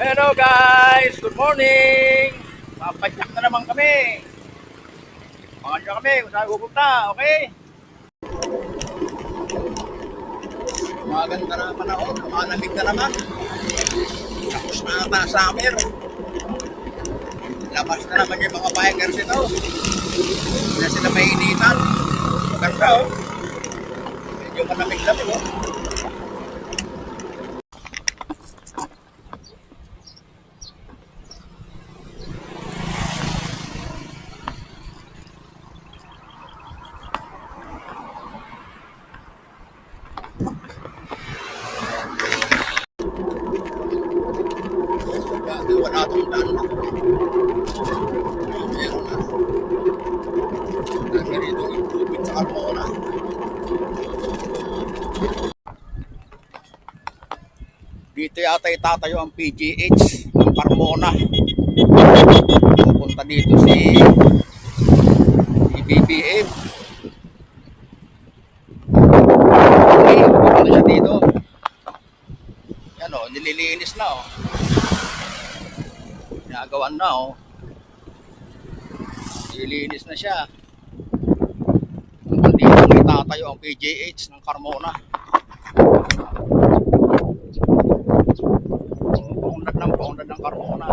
Hello guys! Good morning! Papadyak na naman kami. Pangan nyo kami kung saan pupunta, okay? Maganda na panahon, malamig na naman. Tapos na ata summer. Labas na naman yung mga bikers ito. Hindi na sila mainitan. Maganda oh. Medyo malamig-lamig oh. Wala itong daan na. Meron na. Kasi rito yung tubig sa Carmona. Dito yata itatayo ang PGH ng Carmona. Pupunta dito si BBM. Okay, pupunta siya dito. Yan o, nililinis na o. Ginagawan na o. Nililinis na siya. Hanggang dito itatayo ang PGH ng Carmona. Paunlad ng Carmona.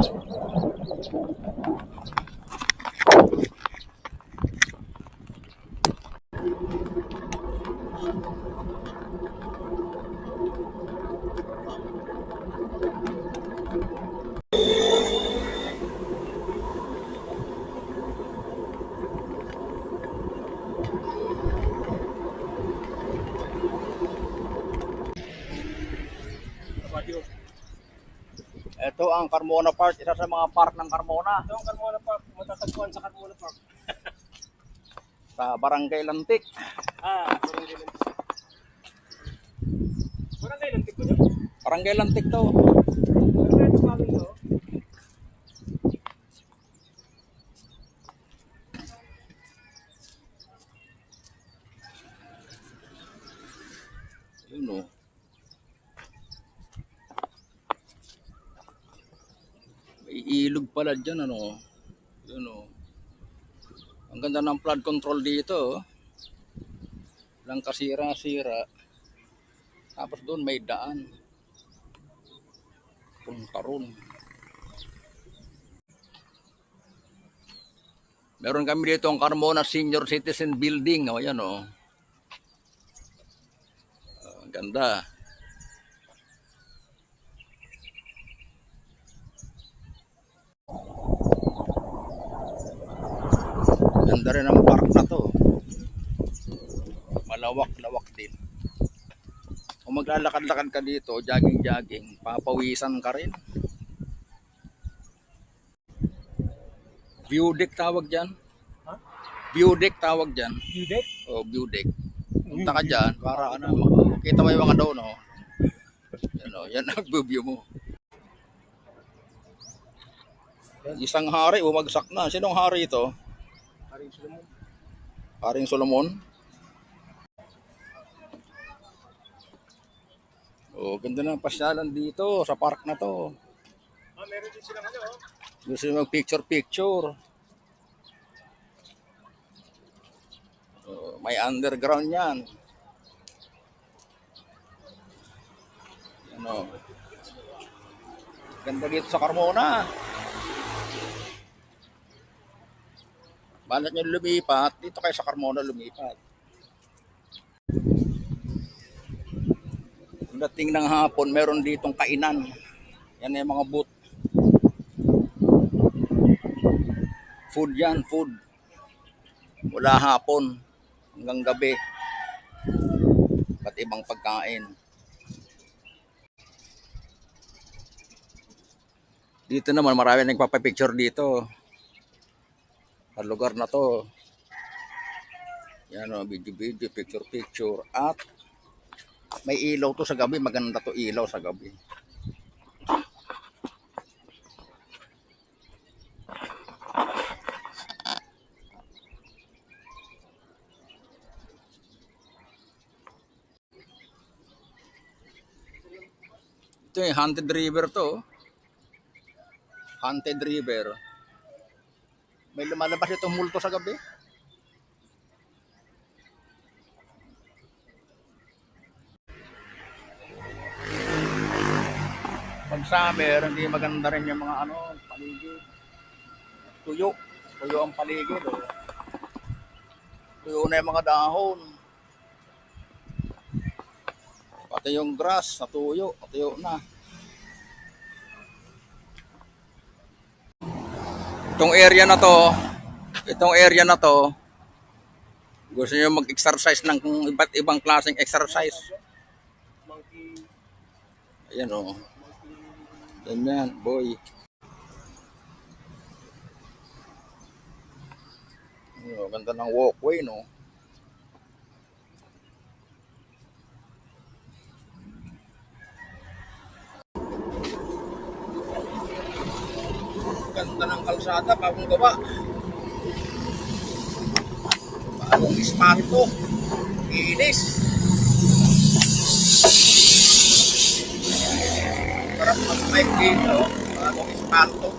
Ito ang Carmona Park, isa sa mga park ng Carmona. Ito ang Carmona Park, matatagpuan sa Carmona Park. Sa Barangay Lantik. Barangay Lantik. Barangay Lantik ko dyan. Barangay Lantik to. Barangay Lantik to. Yun o. May ilog pala dyan ano. Yun o. Ang ganda ng flood control dito. Walang kasira-sira. Tapos doon may daan. Punta ron. Meron kami dito ang Carmona Senior Citizen Building. O yan o. Ang ganda. Ganda rin ang park na to. Malawak-lawak din. Kung maglalakad-lakad ka dito, jogging-jogging, papawisan ka rin. View deck tawag dyan. Ha? View deck tawag dyan. View deck? O, view deck. Punta ka dyan, para ano, kita mo yung mga daw, no? Yan o, yan ang view mo. Isang hari, umagsak na. Sinong hari ito? Haring Solomon. Haring Solomon? Oh, ganda ng pasyalan dito sa park na to. Meron din silang ano. Gusto mag picture. Oh, may underground yan. Ano? Ganda dito sa Carmona. Balat nyo lumipat, dito kayo sa Carmona lumipat. Dating ng hapon, meron ditong kainan. Yan yung mga booth. Food yan, food. Wala hapon hanggang gabi. At ibang pagkain. Dito naman marami nagpapapicture dito. Sa lugar na to. Yan o, video, picture. At may ilaw to sa gabi. Maganda to ilaw sa gabi. Ito yung Haunted River to. Haunted River. May lumalabas itong multo sa gabi. Pag summer, hindi maganda rin yung mga paligid. Tuyo. Tuyo ang paligid. Oh. Tuyo na yung mga dahon. Pati yung grass, natuyo. Natuyo na. Itong area na to, gusto niyo mag-exercise ng iba't ibang klaseng exercise. Monkey. Ayan o. Ganyan, boy. Oh, ganda ng walkway, no? Ganda ng kalsada, bagong gawa. Bagong ispato. Inis. Parang mag-bike dito, bagong ispato.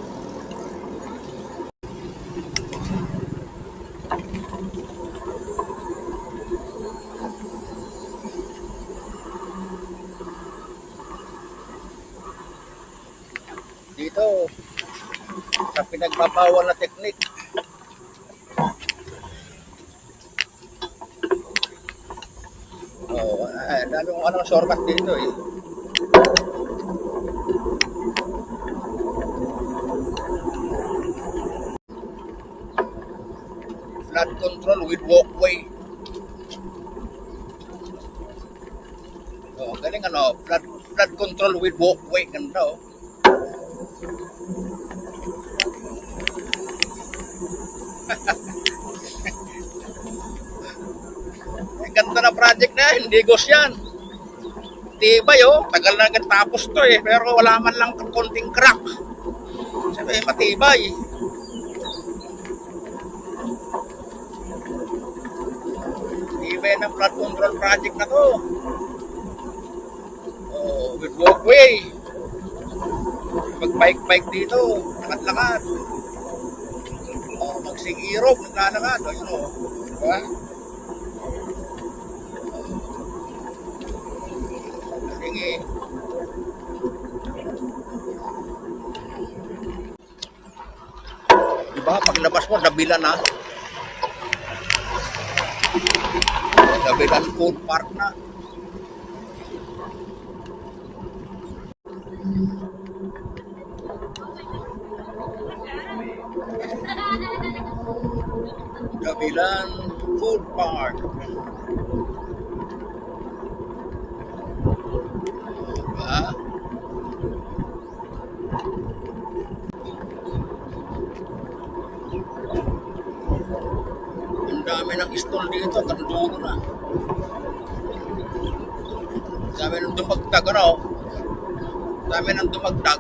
Dito, sa pinagbabawal na teknik. Oh, dami kong shortcut dito eh. Flood control with walkway. Oh, galing flood control with walkway, ganda oh. Ang ganda na project na yan, hindi ghost yan. Tibay oh, tagal na tapos to eh, pero wala man lang konting crack. Sabi, matibay. Tibay ng flood control project na to. Oh, with walkway. Mag-bike dito, lakad-lakad. Oh, magsigirog, naglalakad. Oh, yun oh. Diba? Sige. Diba, paglabas mo, Dabilan na. Dabilan Food Park na. Dabilan Food Park. Diba? Ang dami ng stall dito, kandulo na. Ang dami ng dumagdag, Ang dami ng dumagdag.